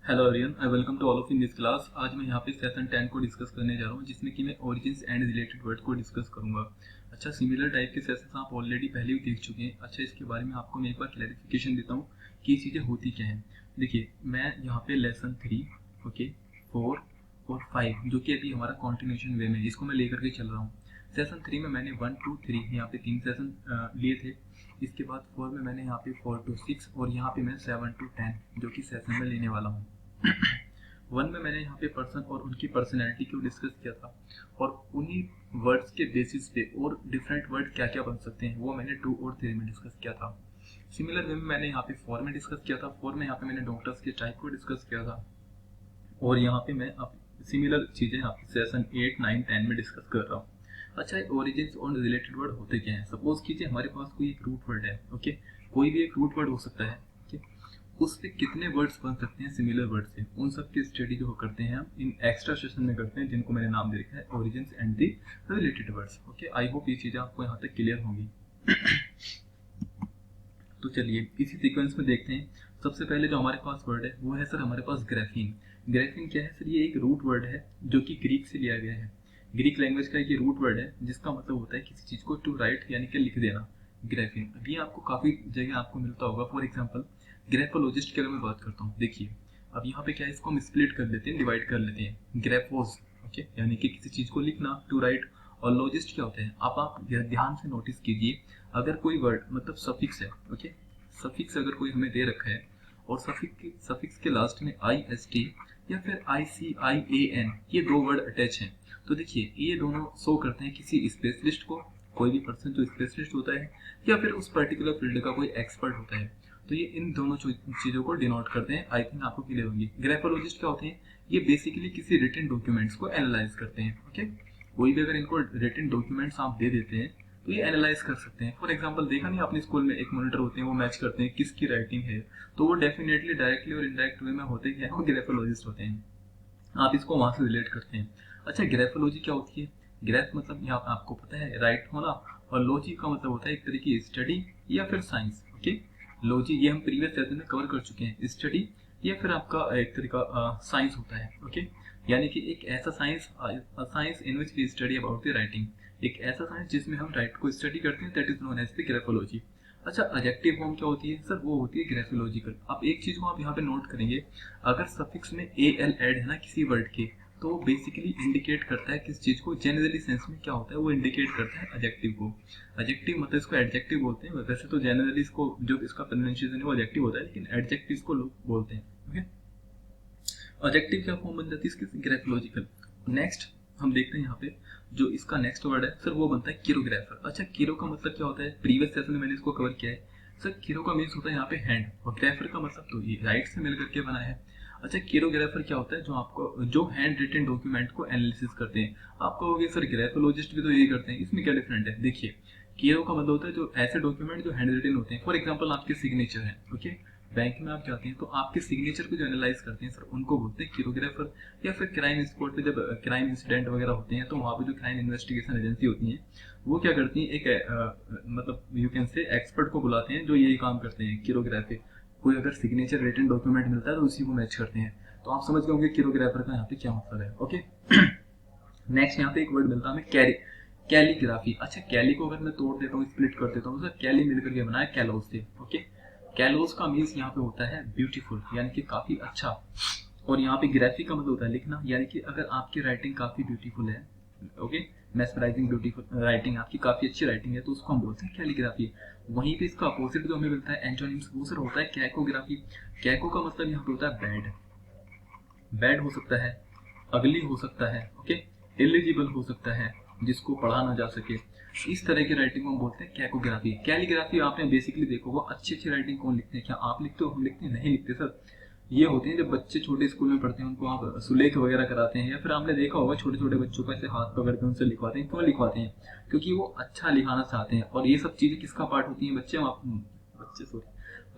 Hello everyone, I welcome to all of in this class. आज मैं यहाँ पे सेशन 10 को डिस्कस करने जा रहा हूँ, जिसमें कि मैं ओरिजिन्स एंड रिलेटेड वर्ड को डिस्कस करूँगा। अच्छा, सिमिलर टाइप के सेशंस आप ऑलरेडी पहले भी देख चुके हैं। अच्छा, इसके बारे में आपको मैं एक बार क्लैरिफिकेशन देता हूँ कि ये चीज़ें होती क्या हैं। देखिए, मैं यहाँ पे लेसन 3, ओके, 4 और 5 जो कि अभी हमारा कॉन्टिन्यूशन वे में, इसको मैं लेकर के चल रहा हूँ। सेशन 3 में मैंने 1 2 3 यहाँ पे 3 सेशन लिए थे। इसके बाद 4 में मैंने यहाँ पे 4 to 6 और यहाँ पे मैं 7 to 10 जो कि सेशन में लेने वाला हूँ। 1 में मैंने यहाँ पे पर्सन और उनकी पर्सनैलिटी को डिस्कस किया था, और उन्हीं वर्ड्स के बेसिस पे और डिफरेंट वर्ड क्या क्या बन सकते हैं वो मैंने 2 और 3 में डिस्कस किया था। सिमिलर वे में मैंने यहाँ पे 4 में डिस्कस किया था। 4 में यहाँ पे मैंने डॉक्टर्स के टाइप को डिस्कस किया था, और यहाँ पे मैं अब सिमिलर चीज़ें यहाँ पे सेशन 8 9 10 में डिस्कस कर रहा हूँ। अच्छा, ओरिजिन्स और रिलेटेड वर्ड होते क्या हैं। सपोज कीजिए हमारे पास कोई एक रूट वर्ड है, ओके, कोई भी एक रूट वर्ड हो सकता है, ओके, उससे कितने वर्ड्स बन सकते हैं सिमिलर वर्ड से, उन सब की स्टडी जो करते हैं हम इन एक्स्ट्रा सेशन में करते हैं, जिनको मैंने नाम दे रखा है origins and the related words. Okay, I hope ये चीज़ें आपको यहाँ तक क्लियर होंगी। तो चलिए इसी सीक्वेंस में देखते हैं। सबसे पहले जो हमारे पास वर्ड है वो है सर हमारे पास ग्राफीन। ग्राफीन क्या है सर? ये एक रूट वर्ड है जो कि ग्रीक से लिया गया है। ग्रीक लैंग्वेज का ये रूट वर्ड है जिसका मतलब होता है किसी चीज़ को टू राइट यानी कि लिख देना। ग्राफीन अभी आपको काफ़ी जगह आपको मिलता होगा। फॉर एग्जाम्पल ग्रेफोलॉजिस्ट के अगर मैं बात करता हूँ, देखिए अब यहाँ पे क्या है, इसको हम स्प्लिट कर लेते हैं, डिवाइड कर लेते हैं। ग्रेफोज, ओके, यानी कि किसी चीज़ को लिखना, टू राइट। और लॉजिस्ट क्या होते हैं, आप ध्यान से नोटिस कीजिए, अगर कोई वर्ड मतलब सफिक्स है, ओके, सफिक्स अगर कोई हमें दे रखा है और सफिक्स के लास्ट में आई एस टी या फिर आई सी आई ए एन, ये दो वर्ड अटैच हैं, तो देखिए ये दोनों शो करते हैं किसी स्पेशलिस्ट को, कोई भी पर्सन जो स्पेशलिस्ट होता है या फिर उस पर्टिकुलर फील्ड का कोई एक्सपर्ट होता है। तो ये इन दोनों चीज़ों को डिनोट करते हैं। आई थिंक आपको क्लियर होंगी। ग्राफोलॉजिस्ट क्या होते हैं? ये बेसिकली किसी रिटन डॉक्यूमेंट्स को एनालाइज करते हैं। ओके, कोई भी अगर इनको रिटन डॉक्यूमेंट्स आप दे देते हैं तो ये एनालाइज कर सकते हैं। फॉर एग्जांपल देखा नहीं आपने स्कूल में, एक मॉनिटर होते हैं, वो मैच करते हैं किसकी राइटिंग है, तो वो डेफिनेटली डायरेक्टली और इनडायरेक्ट वे में होते क्या है, वो ग्राफोलॉजिस्ट होते हैं। आप इसको वहां से रिलेट करते हैं। अच्छा, ग्राफोलॉजी क्या होती है? ग्राफ मतलब यहाँ आपको पता है राइट होना, और लॉजी का मतलब होता है एक तरीके की स्टडी या फिर साइंस। ओके, लॉजी ये हम प्रीवियस सेशन में कवर कर चुके हैं, स्टडी या फिर आपका एक तरीका साइंस होता है। ओके, यानी कि एक ऐसा science in which we study about the writing, एक ऐसा साइंस जिसमें हम राइट को स्टडी करते हैं, that is known as the graphology. अच्छा, एडजेक्टिव फॉर्म क्या होती है सर? वो होती है ग्राफोलॉजिकल। अब एक चीज को आप यहाँ पे नोट करेंगे, अगर सफिक्स में ए एल ऐड है ना किसी वर्ड के, तो वो बेसिकली इंडिकेट करता है किस चीज को, जनरली सेंस में क्या होता है, वो इंडिकेट करता है एडजेक्टिव को। एडजेक्टिव मतलब इसको एडजेक्टिव बोलते हैं, वैसे तो जनरली इसको जो इसका प्रोनाउंसिएशन है वो एडजेक्टिव होता है, लेकिन एडजेक्टिव इसको लोग बोलते हैं। ओके, एडजेक्टिव क्या फॉर्म बन जाती है इसकी? ग्राफोलॉजिकल। नेक्स्ट हम देखते हैं यहाँ पे जो इसका नेक्स्ट वर्ड है सर, वो बनता है किरोग्राफर। अच्छा, किरो का मतलब क्या होता है? प्रीवियस सेशन में मैंने इसको कवर किया है सर। किरो का मीन्स होता है यहाँ पे हैंड, और ग्राफर का मतलब तो ये राइट से मिल करके बना है। अच्छा, किरोग्राफर क्या होता है? जो हैंड रिटन डॉक्यूमेंट को एनालिसिस करते हैं। आप कहोगे सर ग्राफोलॉजिस्ट भी तो यही करते हैं, इसमें क्या डिफरेंट है? देखिए, किरो का मतलब होता है जो ऐसे डॉक्यूमेंट जो हैंड रिटन होते हैं। फॉर एग्जाम्पल आपके सिग्नेचर है, ओके, बैंक में आप जाते हैं तो आपके सिग्नेचर को जो एनालाइज करते हैं सर, उनको बोलते हैं किरोग्राफर। या फिर क्राइम स्पॉट पे जब क्राइम इंसिडेंट वगैरह होते हैं तो वहाँ पे जो क्राइम इन्वेस्टिगेशन एजेंसी होती है वो क्या करती है, एक मतलब यू कैन से एक्सपर्ट को बुलाते हैं जो यही काम करते हैं, किरोग्राफी। कोई अगर सिग्नेचर रिटन डॉक्यूमेंट मिलता है तो उसी को मैच करते हैं। तो आप समझ गए होंगे किरोग्राफर का यहाँ पे क्या मतलब है। ओके, नेक्स्ट यहाँ पे एक वर्ड मिलता है हमें, कैलीग्राफी। अच्छा, कैली को अगर मैं तोड़ देता हूँ, स्प्लिट कर देता हूँ, सर कैली मिलकर के बना है कैलोस से। ओके, कैलोस का मीन्स यहाँ पे होता है ब्यूटीफुल, यानी कि काफी अच्छा। और यहाँ पे ग्राफी का मतलब होता है लिखना, यानी कि अगर आपकी राइटिंग काफी ब्यूटीफुल है, ओके, मेस्मराइजिंग ब्यूटीफुल राइटिंग, आपकी काफी अच्छी राइटिंग है, तो उसको हम बोलते हैं कैलीग्राफी। वहीं पे इसका अपोजिट जो हमें मिलता है एंटोनिम्स, वो सर होता है कैकोग्राफी। कैको का मतलब यहाँ पे होता है बैड। बैड हो सकता है, अगली हो सकता है, ओके, इलिजिबल हो सकता है, जिसको पढ़ा ना जा सके। इस तरह की राइटिंग को हम बोलते हैं कैकोग्राफी। कैलीग्राफी आपने बेसिकली देखो, वो अच्छी अच्छी राइटिंग कौन लिखते हैं? क्या आप लिखते हो, हम लिखते हैं? नहीं लिखते सर। ये होते हैं जब बच्चे छोटे स्कूल में पढ़ते हैं, उनको आप सुलेख वगैरह कराते हैं, या फिर आपने देखा होगा छोटे छोटे बच्चों को ऐसे हाथ पकड़ के उनसे लिखवाते हैं। क्यों लिखवाते हैं? क्योंकि वो अच्छा लिखाना चाहते हैं। और ये सब चीजें किसका पार्ट होती है?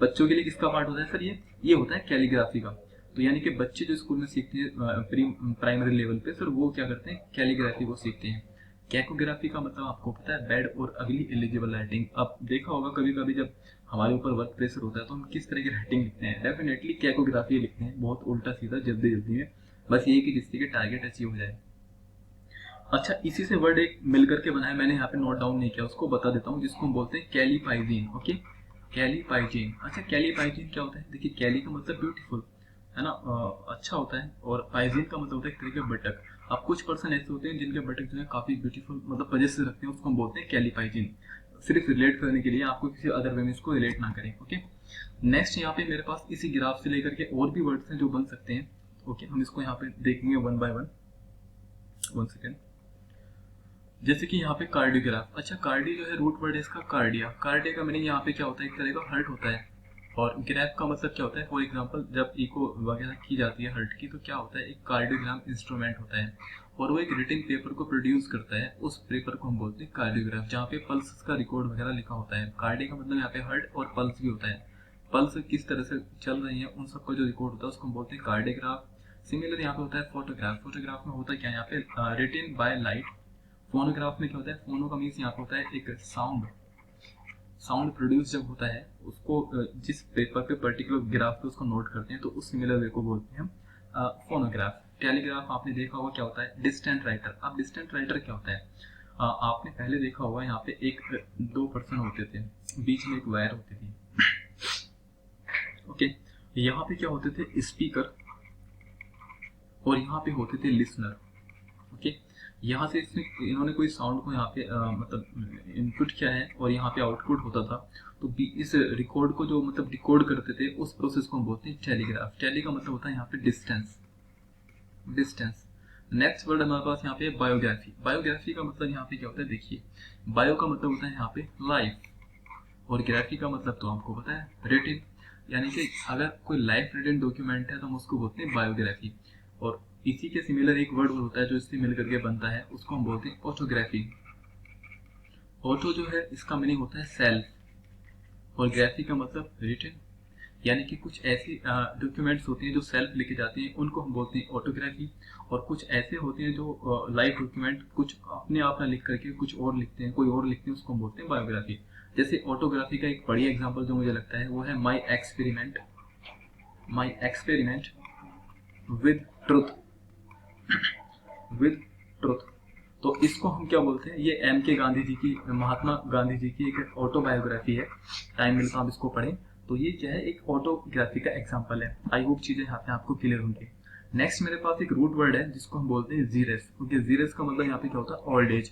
बच्चों के लिए किसका पार्ट होता है सर? ये होता है कैलीग्राफी का। तो यानी कि बच्चे जो स्कूल में सीखते हैं प्राइमरी लेवल पे सर, वो क्या करते हैं? कैलीग्राफी को सीखते हैं। कैकोग्राफी का मतलब आपको पता है बैड और अगली एलिजिबल राइटिंग। अब देखा होगा कभी कभी जब हमारे ऊपर वर्क प्रेशर होता है तो हम किस तरह की राइटिंग लिखते हैं, डेफिनेटली कैकोग्राफी लिखते हैं, बहुत उल्टा सीधा जल्दी जल्दी में, बस ये कि जिससे कि टारगेट अचीव हो जाए। अच्छा, इसी से वर्ड एक मिल करके बना है, मैंने यहाँ पे नोट डाउन नहीं किया, उसको बता देता हूँ, जिसको हम बोलते हैं कैलीपाइजीन। ओके, कैलीपाइजीन। अच्छा, कैलीपाइजीन क्या होता है? देखिए, कैली का मतलब ब्यूटीफुल है ना, अच्छा होता है, और पाइजीन का मतलब होता है एक तरीके का बटक। अब कुछ पर्सन ऐसे होते हैं जिनके बटक जो है काफी ब्यूटीफुल मतलब पजेसिव रखते हैं, उसको हम बोलते हैं कैलीपाइजीन। सिर्फ रिलेट करने के लिए, आपको किसी अदर वे में इसको रिलेट ना करें। ओके, नेक्स्ट यहाँ पे मेरे पास इसी ग्राफ से लेकर के और भी वर्ड्स हैं जो बन सकते हैं। ओके, हम इसको यहाँ पे देखेंगे वन बाय वन। 1 सेकेंड। जैसे कि यहाँ पे कार्डियोग्राफ। अच्छा, कार्डियो जो है रूट वर्ड है इसका कार्डिया। कार्डिया का मीनिंग यहाँ पे क्या होता है? एक तरह का हर्ट होता है। और ग्राफ का मतलब क्या होता है? फॉर एग्जांपल, जब इको वगैरह की जाती है हर्ट की, तो क्या होता है? एक कार्डियोग्राम इंस्ट्रूमेंट होता है, और वो एक रिटन पेपर को प्रोड्यूस करता है। उस पेपर को हम बोलते हैं कार्डियोग्राफ, जहाँ पे पल्स का रिकॉर्ड वगैरह लिखा होता है। कार्डिया का मतलब यहाँ पे हर्ट और पल्स भी होता है, पल्स किस तरह से चल रही है उन सबका जो रिकॉर्ड होता है उसको हम बोलते हैं कार्डियोग्राफ। सिमिलर यहाँ पे होता है फोटोग्राफ। फोटोग्राफ में होता क्या है? यहाँ पे रिटन बाय लाइट। फोनोग्राफ में क्या होता है? फोनो का मीन्स यहाँ पे होता है एक साउंड, साउंड प्रोड्यूस जब होता है उसको जिस पेपर पे पर्टिकुलर ग्राफ पे उसको नोट करते हैं, तो उस सिमिलर वे को बोलते हैं हम फोनोग्राफ। टेलीग्राफ आपने देखा होगा क्या होता है? Distant writer. अब डिस्टेंट राइटर क्या होता है? आपने पहले देखा होगा यहाँ पे एक दो पर्सन होते थे, बीच में एक वायर होती थी। ओके, यहाँ पे क्या होते थे? स्पीकर, और यहाँ पे होते थे लिसनर। ओके, यहाँ से इन्होंने कोई साउंड को यहाँ पे मतलब इनपुट किया है, और यहाँ पे आउटपुट होता था, तो इस रिकॉर्ड को जो मतलब रिकॉर्ड करते थे, उस प्रोसेस को हम बोलते हैं टेलीग्राफ। टेली का मतलब होता है यहाँ पे डिस्टेंस, डिस्टेंस। नेक्स्ट वर्ड हमारे पास यहाँ पे बायोग्राफी। बायोग्राफी का मतलब यहाँ पे क्या होता है? देखिए, बायो का मतलब होता है यहाँ पे लाइफ, और ग्राफी का मतलब तो आपको पता है रिटिन, यानी कि अगर कोई लाइफ रिटन डॉक्यूमेंट है तो हम उसको बोलते हैं बायोग्राफी। और इसी के सिमिलर एक वर्ड होता है जो इससे मिल करके बनता है, उसको हम बोलते हैं ऑटोग्राफी। ऑटो जो है इसका मीनिंग होता है सेल्फ, और ग्राफी का मतलब रिटन, यानी कि कुछ ऐसी डॉक्यूमेंट्स होती हैं जो सेल्फ लिखे जाते हैं, उनको हम बोलते हैं ऑटोग्राफी। और कुछ ऐसे होते हैं जो लाइव डॉक्यूमेंट कुछ अपने आप ना लिख करके कुछ और लिखते हैं, कोई और लिखते हैं, उसको हम बोलते हैं बायोग्राफी। जैसे ऑटोग्राफी का एक बढ़िया एग्जाम्पल जो मुझे लगता है वो है my experiment, my experiment with truth, with truth. तो इसको हम क्या बोलते हैं? ये एम के गांधी जी की, महात्मा गांधी जी की एक ऑटोबायोग्राफी है। टाइम मिलता आप इसको पढ़ें। तो ये क्या है? एक ऑटोग्राफी का एग्जांपल है। आई होप चीजें यहाँ पे आपको क्लियर होंगी। नेक्स्ट मेरे पास एक रूट वर्ड है जिसको हम बोलते हैं जीरेस। ओके, जीरेस का मतलब यहाँ पे क्या होता है? Old age.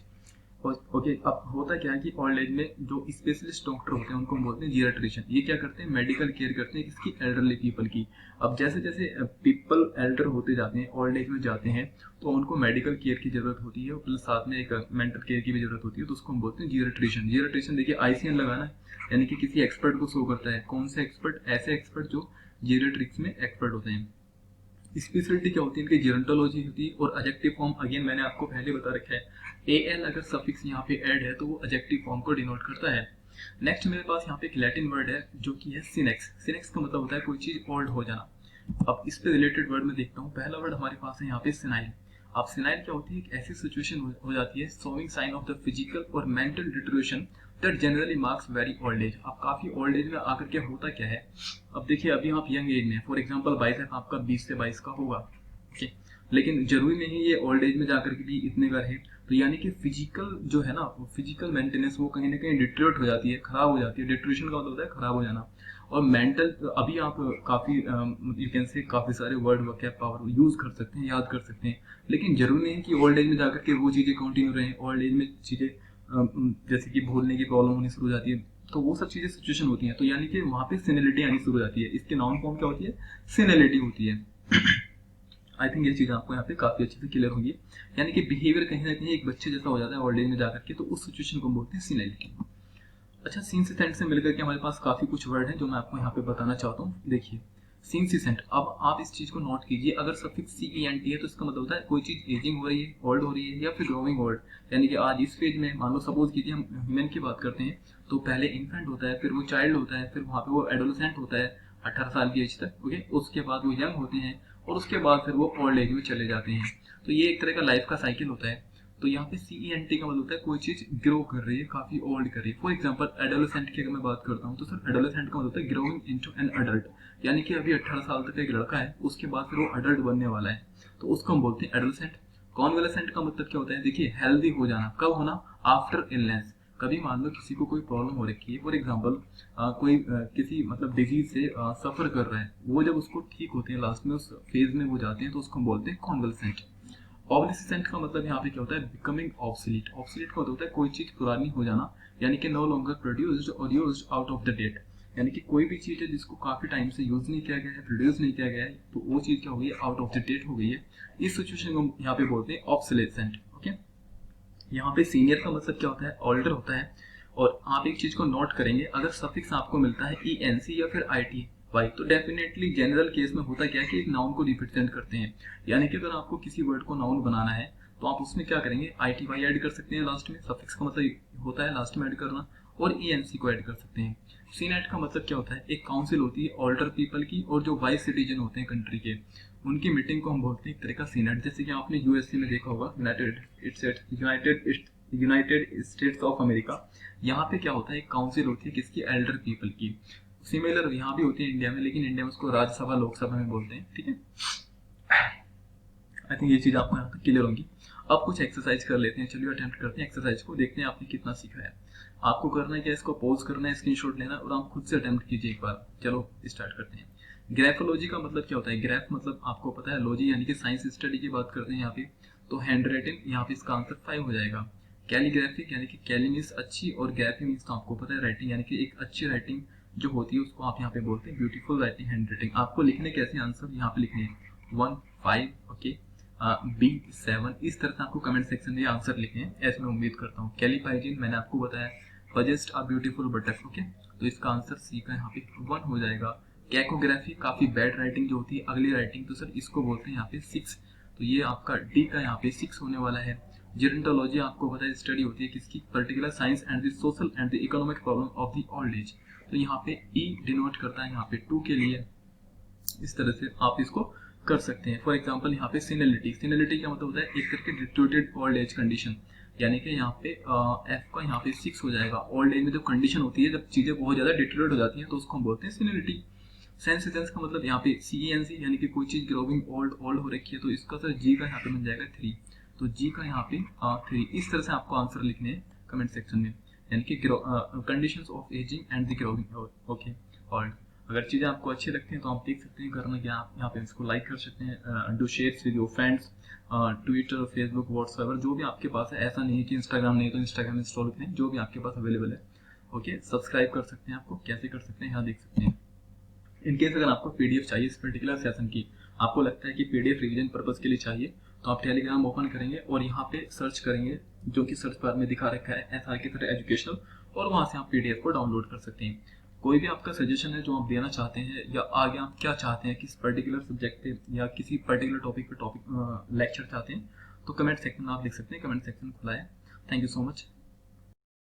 ओके, अब होता क्या है कि ओल्ड एज में जो स्पेशलिस्ट डॉक्टर होते हैं उनको हम बोलते हैं जीरियाट्रिशियन। ये क्या करते हैं? मेडिकल केयर करते हैं इसकी एल्डरली पीपल की। अब जैसे जैसे पीपल एल्डर होते जाते हैं, ओल्ड एज में जाते हैं, तो उनको मेडिकल केयर की जरूरत होती है, प्लस साथ में एक मेंटल केयर की भी जरूरत होती है, तो उसको हम बोलते हैं जीरियाट्रिशियन। जीरियाट्रिशियन देखिए आईसीएन लगाना है, यानी कि किसी एक्सपर्ट को शो करता है। कौन से एक्सपर्ट? ऐसे एक्सपर्ट जो जीरियाट्रिक्स में एक्सपर्ट होते हैं। स्पेशलिटी क्या होती है इनकी? जीरोंटोलॉजी होती है। और एडजेक्टिव फॉर्म अगेन मैंने आपको पहले बता रखा है, एल अगर सफिक्स यहाँ पे ऐड है तो वो एडजेक्टिव फॉर्म को डिनोट करता है। नेक्स्ट मेरे पास यहाँ पे एक लैटिन वर्ड है जो कि है सिनेक्स। सिनेक्स का मतलब होता है कोई चीज ओल्ड हो जाना। अब इस पे रिलेटेड वर्ड में देखता हूँ। पहला वर्ड हमारे पास है यहाँ पे सिनाइल। अब सिनाइल क्या होती है? एक ऐसी सिचुएशन हो जाती है showing sign of the physical और mental deterioration that generally marks very old age. अब काफी ओल्ड एज में आकर के होता क्या है? अब देखिए, अभी आप यंग एज में, फॉर एग्जांपल 22 है, आपका 20 से 22 का होगा, ओके, लेकिन जरूरी नहीं ये ओल्ड एज में जाकर के भी इतने का रहे। तो यानी कि फिजिकल जो है ना, फिजिकल मेंटेनेंस वो कहीं ना कहीं डिट्रियोट हो जाती है, खराब हो जाती है। डिट्रियोशन का मतलब होता है खराब हो जाना। और मेंटल, अभी आप काफी यू कैन से काफी सारे वर्ड वोकैब पावर यूज कर सकते हैं, याद कर सकते हैं, लेकिन जरूरी नहीं है कि ओल्ड एज में जाकर के वो चीजें कंटिन्यू रहें। ओल्ड एज में चीजें जैसे कि भूलने की प्रॉब्लम होनी शुरू हो जाती है, तो वो सब चीजें सिचुएशन होती हैं। तो यानी कि वहां पे सिनेलिटी आनी शुरू हो जाती है। इसके नाउन फॉर्म क्या होती है? सिनेलिटी होती है। आई थिंक ये चीज आपको यहाँ पे काफी अच्छे से क्लियर होगी। यानी कि बिहेवियर कहीं ना कहीं एक बच्चे जैसा हो जाता है ओल्ड एज में जाकर के, तो उस सिचुएशन को हम बोलते हैं सिनेलिटी। अच्छा, सिंसिसेंट से मिलकर के हमारे पास काफी कुछ वर्ड हैं जो मैं आपको यहाँ पे बताना चाहता हूँ। देखिए, सिंसिसेंट। अब आप इस चीज को नोट कीजिए, अगर सफिक्स CENT है तो इसका मतलब होता है कोई चीज एजिंग हो रही है, ओल्ड हो रही है, या फिर ग्रोइंग ओल्ड। यानी कि आज इस फेज में, मान लो सपोज कीजिए हम ह्यूमन की बात करते हैं, तो पहले इन्फेंट होता है, फिर वो चाइल्ड होता है, फिर वहाँ पे वो एडोलेसेंट होता है 18 साल की एज तक, ओके, उसके बाद वो यंग होते हैं, और उसके बाद फिर वो ओल्ड एज में चले जाते हैं। तो ये एक तरह का लाइफ का साइकिल होता है। तो यहाँ पे CENT का मतलब होता है कोई चीज ग्रो कर रही है, काफी ओल्ड कर रही है। फॉर एग्जाम्पल एडोलेसेंट की अगर मैं बात करता हूँ तो सर एडोलेसेंट का मतलब होता है ग्रोइंग इनटू एन अडल्ट, यानी कि अभी 18 साल तक एक लड़का है, उसके बाद फिर वो अडल्ट बनने वाला है, तो उसको हम बोलते हैं एडोलेसेंट। कॉन्वेलेसेंट का मतलब क्या होता है, देखिए हेल्दी हो जाना, कब होना, आफ्टर इलनेस। कभी मान लो किसी को कोई प्रॉब्लम हो रखी है, फॉर एग्जाम्पल कोई किसी मतलब डिजीज से सफर कर रहा है, वो जब उसको ठीक होते हैं, लास्ट में उस फेज में वो जाते हैं, तो उसको हम बोलते हैं कॉन्वेलेसेंट। ऑब्लिसेंट का मतलब यहाँ पे क्या होता है, बिकमिंग ऑब्सोलीट। ऑब्सोलीट का मतलब होता है कोई चीज पुरानी हो जाना, यानी कि नो लॉन्गर प्रोड्यूस्ड और used out of the date, यानी कि कोई भी चीज है जिसको काफी टाइम से यूज नहीं किया गया है, प्रोड्यूस नहीं किया गया है, तो वो चीज क्या हो गई है, आउट ऑफ द डेट हो गई है। इस सिचुएशन को हम यहाँ पे बोलते हैं ऑब्सोलेसेंट। ओके, यहाँ पे सीनियर का मतलब क्या होता है, ओल्डर होता है। और आप एक चीज को नोट करेंगे, अगर सफिक्स आपको मिलता है ENC या फिर ITY, तो डेफिनेटली जनरल केस में होता क्या है कि एक नाउन को रिप्रेजेंट करते हैं, यानी कि अगर आपको किसी वर्ड को नाउन बनाना है तो आप उसमें क्या करेंगे, ITY ऐड कर सकते हैं लास्ट में, सफिक्स का मतलब होता है लास्ट में ऐड करना, और ENC को ऐड कर सकते हैं। सीनेट का मतलब क्या होता है, एक काउंसिल होती है ओल्डर पीपल की, और जो वाइस सिटीजन होते हैं कंट्री के, उनकी मीटिंग को हम बोलते हैं एक तरह का सीनेट। जैसे कि आपने यूएसए में देखा होगा, यूनाइटेड स्टेट्स ऑफ अमेरिका, यहाँ पे क्या होता है, एक काउंसिल होती है किसकी, एल्डर पीपल की। सिमिलर यहाँ भी होती है इंडिया में, लेकिन इंडिया में उसको राज्यसभा लोकसभा में बोलते हैं। ठीक है, आई थिंक ये चीज आपको यहाँ तक क्लियर होंगी। अब कुछ एक्सरसाइज कर लेते हैं, चलिए अटेम्प्ट करते हैं एक्सरसाइज को, देखते हैं आपने कितना सीखा है। आपको करना है क्या, इसको पॉज करना है, स्क्रीनशॉट लेना और आप खुद से अटेम्प्ट कीजिए एक बार। चलो स्टार्ट करते हैं। ग्राफोलॉजी का मतलब क्या होता है, ग्राफ मतलब आपको पता है, लॉजी यानी कि साइंस स्टडी की बात करते हैं यहाँ पे, तो हैंड राइटिंग, यहाँ पे इसका आंसर 5 हो जाएगा। कैलीग्राफिक यानी कि कैली मीन्स अच्छी, और ग्राफी मीन्स तो आपको पता है राइटिंग, यानी कि एक अच्छी राइटिंग जो होती है उसको आप यहाँ पे बोलते हैं ब्यूटीफुल राइटिंग, हैंड राइटिंग। आपको लिखने कैसे आंसर यहाँ पे लिखने हैं 1, 5, ओके, B 7, इस तरह से आपको कमेंट सेक्शन में आंसर लिखे हैं, ऐसे मैं उम्मीद करता हूँ। कैलीपाइजिन मैंने आपको बताया, सजेस्ट अ ब्यूटीफुल बटक, ओके, तो इसका आंसर C का यहाँ पे 1 हो जाएगा। कैकोग्राफी काफी बैड राइटिंग जो होती है, अगली राइटिंग, तो सर इसको बोलते हैं यहाँ पे 6, तो ये आपका D का यहाँ पे 6 होने वाला है। जेरोंटोलॉजी आपको पता है स्टडी होती है किसकी, particular science and the social and the economic problem of the old age, तो यहाँ पे E डिनोट करता है यहाँ पे 2 के लिए। इस तरह से आप इसको कर सकते हैं। फॉर एग्जाम्पल यहाँ पे सीनिलिटी, सीनिलिटी का मतलब होता है एक करके डिट्यूटेड ओल्ड एज कंडीशन, यानी कि यहाँ पे F का यहाँ पे 6 हो जाएगा। ओल्ड एज में जो कंडीशन होती है, जब चीजें बहुत ज्यादा डिट्यूरेट हो जाती हैं, तो उसको हम बोलते हैं सीनिलिटी। सेंसिटेंस का मतलब यहाँ पे CENC, यानी कि कोई चीज ग्रोविंग ओल्ड ओल्ड हो रखी है, तो इसका सर G का यहाँ पे बन जाएगा 3, तो G का यहाँ पे 3। इस तरह से आपको आंसर लिखने हैं कमेंट सेक्शन में, यानी कि conditions of ageing and the growing, okay. और अगर चीज़ें आपको अच्छी लगती हैं तो आप देख सकते हैं, करना क्या, आप यहाँ पे इसको लाइक कर सकते हैं, do share with your friends, Twitter, Facebook, WhatsApp, जो भी आपके पास है। ऐसा नहीं है कि इंस्टाग्राम नहीं है तो इंस्टाग्राम इंस्टॉल करें, जो भी आपके पास अवेलेबल है। ओके, सब्सक्राइब कर सकते हैं, आपको कैसे कर सकते हैं यहाँ देख सकते हैं। इनकेस अगर आपको PDF चाहिए इस पर्टिकुलर सेशन की, आपको लगता है कि PDF रिवीजन पर्पज के लिए चाहिए, तो आप टेलीग्राम ओपन करेंगे और यहाँ पे सर्च करेंगे, जो कि सर्च बार में दिखा रखा है SR की तरह एजुकेशनल, और वहाँ से आप PDF को डाउनलोड कर सकते हैं। कोई भी आपका सजेशन है जो आप देना चाहते हैं, या आगे आप क्या चाहते हैं, किस पर्टिकुलर सब्जेक्ट पे या किसी पर्टिकुलर टॉपिक पे लेक्चर चाहते हैं, तो कमेंट सेक्शन में आप लिख सकते हैं। कमेंट सेक्शन खुला है। Thank you so much.